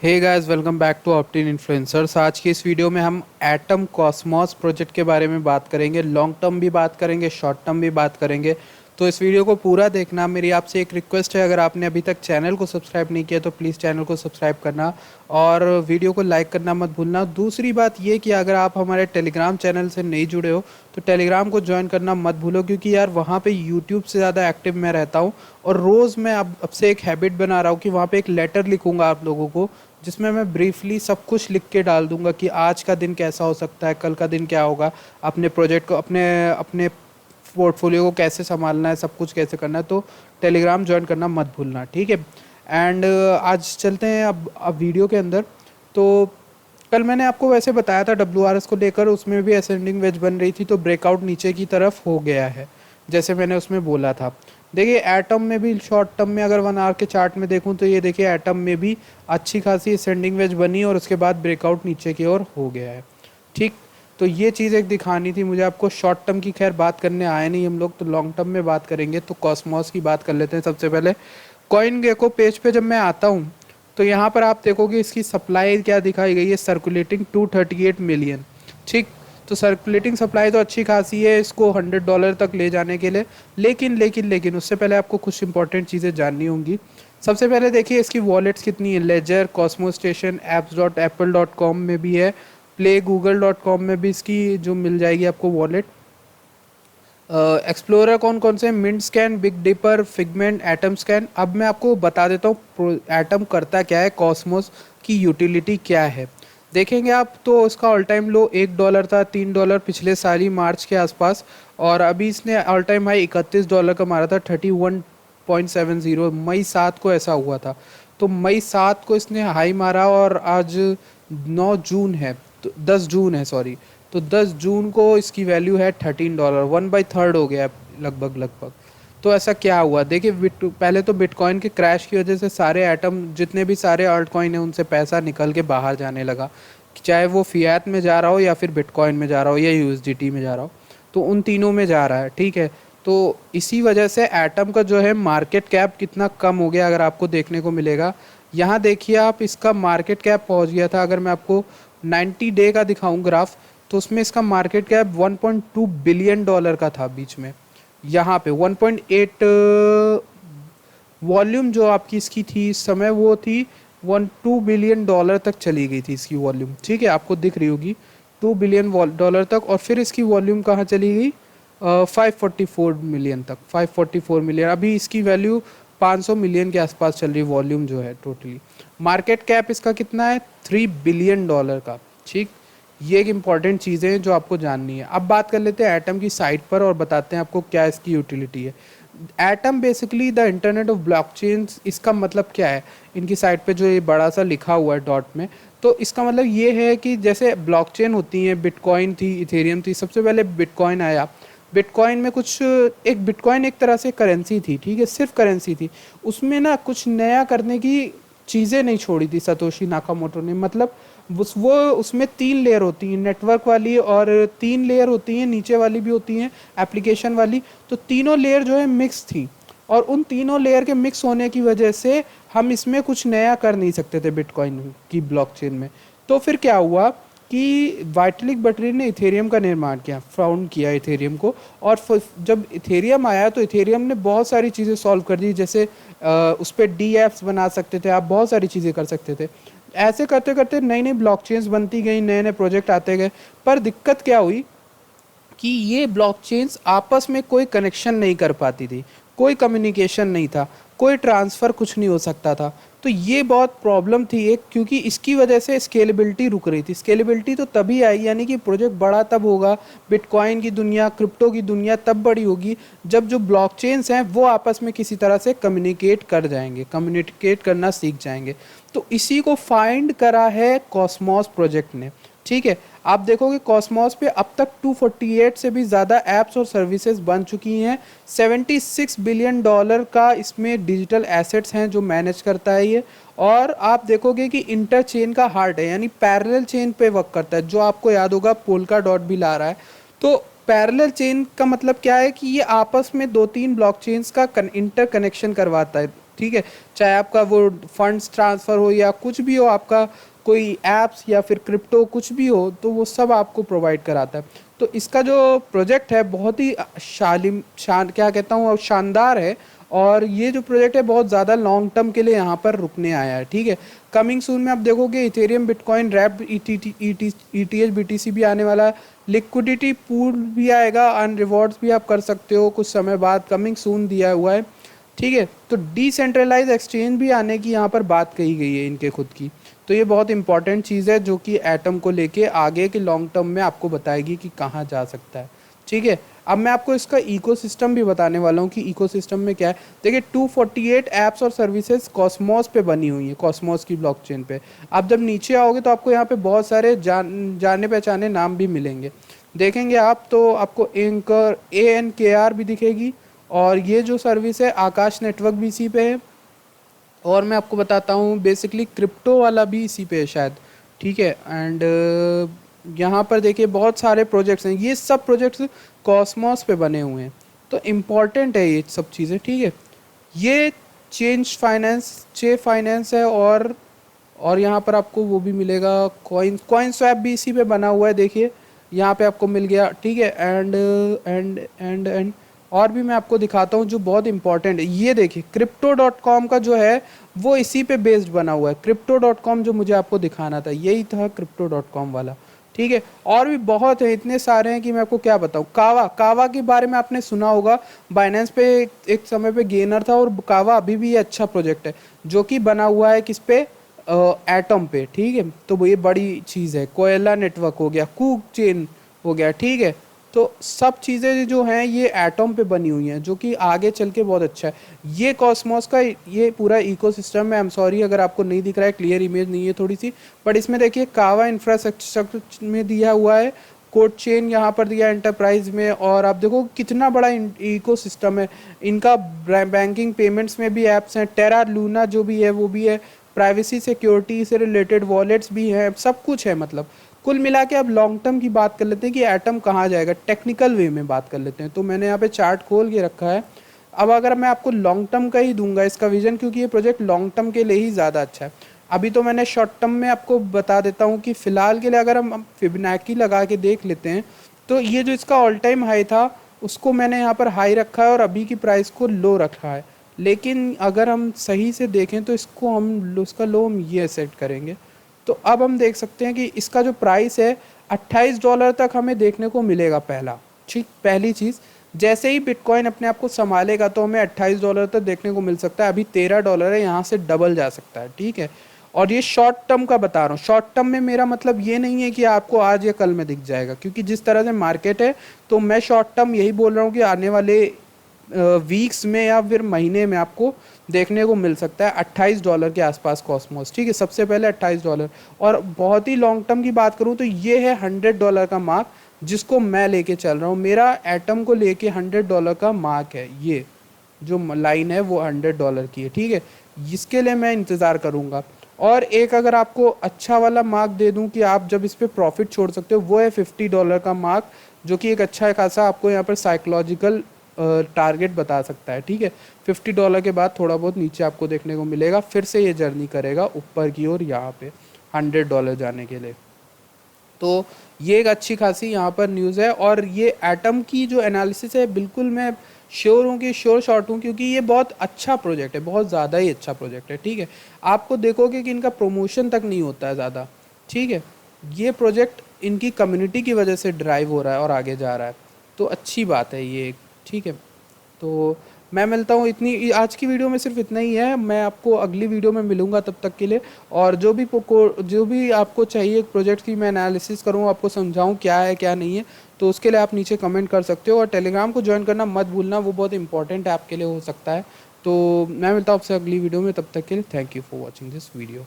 Hey guys, welcome back to optin influencers. आज की इस वीडियो में हम एटम कॉस्मॉस प्रोजेक्ट के बारे में बात करेंगे। लॉन्ग टर्म भी बात करेंगे, शॉर्ट टर्म भी बात करेंगे। तो इस वीडियो को पूरा देखना। मेरी आपसे एक रिक्वेस्ट है, अगर आपने अभी तक चैनल को सब्सक्राइब नहीं किया तो प्लीज़ चैनल को सब्सक्राइब करना और वीडियो को लाइक करना मत भूलना। दूसरी बात ये कि अगर आप हमारे टेलीग्राम चैनल से नहीं जुड़े हो तो टेलीग्राम को ज्वाइन करना मत भूलो, क्योंकि यार वहाँ पे यूट्यूब से ज़्यादा एक्टिव मैं रहता हूँ। और रोज़ मैं अब से एक हैबिट बना रहा हूँ कि वहाँ पे एक लेटर लिखूँगा आप लोगों को, जिसमें मैं ब्रीफली सब कुछ लिख के डाल दूंगा कि आज का दिन कैसा हो सकता है, कल का दिन क्या होगा, अपने प्रोजेक्ट को, अपने अपने पोर्टफोलियो को कैसे संभालना है, सब कुछ कैसे करना है। तो टेलीग्राम ज्वाइन करना मत भूलना, ठीक है। एंड आज चलते हैं अब वीडियो के अंदर। तो कल मैंने आपको वैसे बताया था WRS को लेकर, उसमें भी असेंडिंग वेज बन रही थी, तो ब्रेकआउट नीचे की तरफ हो गया है जैसे मैंने उसमें बोला था। देखिए एटम में भी शॉर्ट टर्म में अगर 1 आवर के चार्ट में देखूं तो ये देखिए एटम में भी अच्छी खासी असेंडिंग वेज बनी और उसके बाद ब्रेकआउट नीचे की ओर हो गया है, ठीक। तो ये चीज़ एक दिखानी थी मुझे आपको। शॉर्ट टर्म की खैर बात करने आए नहीं हम लोग, तो लॉन्ग टर्म में बात करेंगे। तो कॉस्मॉस की बात कर लेते हैं सबसे पहले। कॉइन गेको पेज पे जब मैं आता हूँ तो यहाँ पर आप देखोगे इसकी सप्लाई क्या दिखाई गई है, सर्कुलेटिंग 238 मिलियन, ठीक। तो सर्कुलेटिंग सप्लाई तो अच्छी खासी है इसको $100 तक ले जाने के लिए। लेकिन उससे पहले आपको कुछ इंपॉर्टेंट चीज़ें जाननी होंगी। सबसे पहले देखिए इसकी वॉलेट्स कितनी है। लेजर, कॉस्मो स्टेशन, apps.apple.com में भी है, play google.com में भी इसकी जो मिल जाएगी आपको वॉलेट। एक्सप्लोरर कौन कौन से, Mintscan, Big Dipper, Figment, Atomscan. अब मैं आपको बता देता हूँ एटम करता क्या है, कॉस्मोस की यूटिलिटी क्या है। देखेंगे आप तो इसका ऑल टाइम लो $1 था, $3 पिछले साल ही मार्च के आसपास, और अभी इसने ऑल टाइम हाई $31 का मारा था, 31.70। मई 7 को ऐसा हुआ था। तो मई 7 को इसने हाई मारा और आज 9 जून है, तो 10 जून है सॉरी। तो 10 जून को इसकी वैल्यू है $13, 1/3 हो गया लगभग लगभग। तो ऐसा क्या हुआ देखिए, पहले तो बिटकॉइन के क्रैश की वजह से सारे एटम, जितने भी सारे अल्ट कॉइन है, उनसे पैसा निकल के बाहर जाने लगा, चाहे वो फियात में जा रहा हो या फिर बिटकॉइन में जा रहा हो या यूएसडीटी में जा रहा हो। तो उन तीनों में जा रहा है, ठीक है। तो इसी वजह से एटम का जो है मार्केट कैप कितना कम हो गया, अगर आपको देखने को मिलेगा। यहाँ देखिए आप, इसका मार्केट कैप पहुँच गया था, अगर मैं आपको 90 डे का दिखाऊं ग्राफ, तो उसमें इसका मार्केट कैप $1.2 बिलियन का था बीच में। यहाँ पे 1.8 वॉल्यूम जो आपकी इसकी थी इस समय, वो थी $2 बिलियन तक चली गई थी इसकी वॉल्यूम, ठीक है। आपको दिख रही होगी $2 बिलियन तक। और फिर इसकी वॉल्यूम कहाँ चली गई, 544 मिलियन तक, 544 मिलियन। अभी इसकी वैल्यू 500 मिलियन के आसपास चल रही वॉल्यूम जो है टोटली। मार्केट कैप इसका कितना है, $3 बिलियन का, ठीक। ये एक इम्पॉर्टेंट चीज़ें हैं जो आपको जाननी है। अब बात कर लेते हैं एटम की साइट पर और बताते हैं आपको क्या इसकी यूटिलिटी है। Atom basically the internet of blockchains, इसका मतलब क्या है, इनकी साइट पे जो ये बड़ा सा लिखा हुआ है डॉट में, तो इसका मतलब ये है कि जैसे ब्लॉकचेन होती हैं, बिटकॉइन थी, इथेरियम थी, सबसे पहले बिटकॉइन आया। बिटकॉइन में कुछ, एक बिटकॉइन एक तरह से करेंसी थी, ठीक है, सिर्फ करेंसी थी। उसमें ना कुछ नया करने की चीज़ें नहीं छोड़ी थी सतोशी नाकामोटो ने। मतलब वो उसमें 3 लेयर होती हैं, नेटवर्क वाली, और 3 लेयर होती हैं नीचे वाली भी होती हैं, एप्लीकेशन वाली। तो तीनों लेयर जो है मिक्स थी, और उन तीनों लेयर के मिक्स होने की वजह से हम इसमें कुछ नया कर नहीं सकते थे बिटकॉइन की ब्लॉकचेन में। तो फिर क्या हुआ कि वाइटलिक बटरी ने इथेरियम का निर्माण किया, फाउंड किया इथेरियम को। और जब इथेरियम आया तो इथेरियम ने बहुत सारी चीज़ें सॉल्व कर दी, जैसे उस पर DApps बना सकते थे आप, बहुत सारी चीज़ें कर सकते थे। ऐसे करते करते नई नई ब्लॉकचेन्स बनती गई, नए नए प्रोजेक्ट आते गए। पर दिक्कत क्या हुई कि ये ब्लॉकचेन्स आपस में कोई कनेक्शन नहीं कर पाती थी, कोई कम्युनिकेशन नहीं था, कोई ट्रांसफ़र कुछ नहीं हो सकता था। तो ये बहुत प्रॉब्लम थी एक, क्योंकि इसकी वजह से स्केलेबिलिटी रुक रही थी। स्केलेबिलिटी तो तभी आई, यानी कि प्रोजेक्ट बड़ा तब होगा, बिटकॉइन की दुनिया, क्रिप्टो की दुनिया तब बड़ी होगी जब जो ब्लॉकचेन्स हैं वो आपस में किसी तरह से कम्युनिकेट कर जाएंगे, कम्युनिकेट करना सीख जाएंगे। तो इसी को फाइंड करा है कॉस्मॉस प्रोजेक्ट ने, ठीक है। आप देखोगे कॉस्मॉस पे अब तक 248 से भी ज़्यादा ऐप्स और सर्विसेज बन चुकी हैं। $76 बिलियन का इसमें डिजिटल एसेट्स हैं जो मैनेज करता है ये। और आप देखोगे कि इंटर चेन का हार्ट है, यानी पैरेलल चेन पे वर्क करता है, जो आपको याद होगा पोल्का डॉट भी ला रहा है। तो पैरेलल चेन का मतलब क्या है कि ये आपस में 2-3 ब्लॉकचेन्स का इंटर कनेक्शन करवाता है, ठीक है, चाहे आपका वो फंड्स ट्रांसफ़र हो या कुछ भी हो, आपका कोई एप्स या फिर क्रिप्टो कुछ भी हो, तो वो सब आपको प्रोवाइड कराता है। तो इसका जो प्रोजेक्ट है बहुत ही क्या कहता हूँ, शानदार है। और ये जो प्रोजेक्ट है बहुत ज़्यादा लॉन्ग टर्म के लिए यहाँ पर रुकने आया है, ठीक है। कमिंग सून में आप देखोगे Ethereum, Bitcoin, wrap, ETH, BTC भी आने वाला है। लिक्विडिटी पूल भी आएगा, अर्न रिवॉर्ड्स भी आप कर सकते हो कुछ समय बाद, कमिंग सून दिया हुआ है, ठीक है। तो डिसेंट्रलाइज एक्सचेंज भी आने की यहाँ पर बात कही गई है इनके खुद की। तो ये बहुत इंपॉर्टेंट चीज़ है जो कि एटम को लेके आगे के लॉन्ग टर्म में आपको बताएगी कि कहाँ जा सकता है, ठीक है। अब मैं आपको इसका इकोसिस्टम भी बताने वाला हूँ कि इकोसिस्टम में क्या है। देखिए 248 ऐप्स और सर्विसेज कॉस्मोस पे बनी हुई है, कॉस्मोस की ब्लॉकचेन पे। आप जब नीचे आओगे तो आपको यहाँ पे बहुत सारे जाने पहचाने नाम भी मिलेंगे, देखेंगे आप तो आपको एंकर ANKR भी दिखेगी। और ये जो सर्विस है आकाश नेटवर्क भी इसी पे है। और मैं आपको बताता हूँ बेसिकली क्रिप्टो वाला भी इसी पे है शायद, ठीक है। एंड यहाँ पर देखिए बहुत सारे प्रोजेक्ट्स हैं, ये सब प्रोजेक्ट्स कॉस्मोस पे बने हुए हैं। तो इम्पॉर्टेंट है ये सब चीज़ें, ठीक है। ये चे फाइनेंस है। और यहाँ पर आपको वो भी मिलेगा, कॉइन स्वैप भी इसी पे बना हुआ है, देखिए यहाँ पे आपको मिल गया, ठीक है। एंड और भी मैं आपको दिखाता हूँ जो बहुत इंपॉर्टेंट है। ये देखिए crypto.com का जो है वो इसी पे बेस्ड बना हुआ है। crypto.com जो मुझे आपको दिखाना था यही था crypto.com वाला, ठीक है। और भी बहुत है, इतने सारे हैं कि मैं आपको क्या बताऊँ। कावा के बारे में आपने सुना होगा, बाइनेंस पे एक समय पे गेनर था, और कावा अभी भी ये अच्छा प्रोजेक्ट है जो कि बना हुआ है किस पे, एटम पे, ठीक है। तो वो ये बड़ी चीज़ है। कोयला नेटवर्क हो गया, कूक चेन हो गया, ठीक है। तो सब चीज़ें जो हैं ये एटम पे बनी हुई हैं जो कि आगे चल के बहुत अच्छा है। ये कॉस्मोस का ये पूरा इकोसिस्टम है। आई एम सॉरी अगर आपको नहीं दिख रहा है, क्लियर इमेज नहीं है थोड़ी सी, बट इसमें देखिए कावा इंफ्रास्ट्रक्चर में दिया हुआ है, कोड चेन यहाँ पर दिया एंटरप्राइज में। और आप देखो कितना बड़ा इकोसिस्टम है इनका। बैंकिंग पेमेंट्स में भी ऐप्स हैं, टेरा लूना जो भी है वो भी है, प्राइवेसी सिक्योरिटी से रिलेटेड वॉलेट्स भी हैं, सब कुछ है। मतलब कुल मिला के अब लॉन्ग टर्म की बात कर लेते हैं कि एटम कहाँ जाएगा, टेक्निकल वे में बात कर लेते हैं। तो मैंने यहाँ पे चार्ट खोल के रखा है। अब अगर मैं आपको लॉन्ग टर्म का ही दूंगा इसका विजन, क्योंकि ये प्रोजेक्ट लॉन्ग टर्म के लिए ही ज़्यादा अच्छा है। अभी तो मैंने शॉर्ट टर्म में आपको बता देता हूँ कि फ़िलहाल के लिए अगर हम फिबोनाची लगा के देख लेते हैं तो ये जो इसका ऑल टाइम हाई था उसको मैंने यहाँ पर हाई रखा है और अभी की प्राइस को लो रखा है। लेकिन अगर हम सही से देखें तो इसको हम उसका लो हम ये सेट करेंगे। तो अब हम देख सकते हैं कि इसका जो प्राइस है $28 तक हमें देखने को मिलेगा पहला, ठीक। पहली चीज़, जैसे ही बिटकॉइन अपने आप को संभालेगा तो हमें $28 तक देखने को मिल सकता है। अभी $13 है, यहाँ से डबल जा सकता है, ठीक है। और ये शॉर्ट टर्म का बता रहा हूँ। शॉर्ट टर्म में मेरा मतलब ये नहीं है कि आपको आज या कल में दिख जाएगा, क्योंकि जिस तरह से मार्केट है तो मैं शॉर्ट टर्म यही बोल रहा हूँ कि आने वाले वीक्स में या फिर महीने में आपको देखने को मिल सकता है $28 के आसपास कॉस्मोस, ठीक है। सबसे पहले $28। और बहुत ही लॉन्ग टर्म की बात करूँ तो ये है $100 का मार्क जिसको मैं लेके चल रहा हूँ। मेरा एटम को लेके $100 का मार्क है, ये जो लाइन है वो $100 की है, ठीक है। इसके लिए मैं इंतज़ार करूँगा। और एक अगर आपको अच्छा वाला मार्क दे दूं कि आप जब इस पर प्रॉफिट छोड़ सकते हो, वो है $50 का मार्क, जो कि एक अच्छा खासा आपको यहाँ पर साइकोलॉजिकल टारगेट बता सकता है, ठीक है। $50 के बाद थोड़ा बहुत नीचे आपको देखने को मिलेगा, फिर से ये जर्नी करेगा ऊपर की ओर यहाँ पे $100 जाने के लिए। तो ये एक अच्छी खासी यहाँ पर न्यूज़ है। और ये एटम की जो एनालिसिस है बिल्कुल मैं श्योर हूँ कि श्योर शॉट हूँ, क्योंकि ये बहुत अच्छा प्रोजेक्ट है, बहुत ज़्यादा ही अच्छा प्रोजेक्ट है, ठीक है। आपको देखोगे कि इनका प्रमोशन तक नहीं होता है ज़्यादा, ठीक है। ये प्रोजेक्ट इनकी कम्युनिटी की वजह से ड्राइव हो रहा है और आगे जा रहा है, तो अच्छी बात है ये, ठीक है। तो मैं मिलता हूँ, इतनी आज की वीडियो में सिर्फ इतना ही है। मैं आपको अगली वीडियो में मिलूँगा तब तक के लिए। और जो भी आपको चाहिए प्रोजेक्ट की मैं एनालिसिस करूँ, आपको समझाऊँ क्या है क्या नहीं है, तो उसके लिए आप नीचे कमेंट कर सकते हो। और टेलीग्राम को ज्वाइन करना मत भूलना, वो बहुत इंपॉर्टेंट है आपके लिए हो सकता है। तो मैं मिलता हूँ आपसे अगली वीडियो में, तब तक के लिए thank you for watching this video.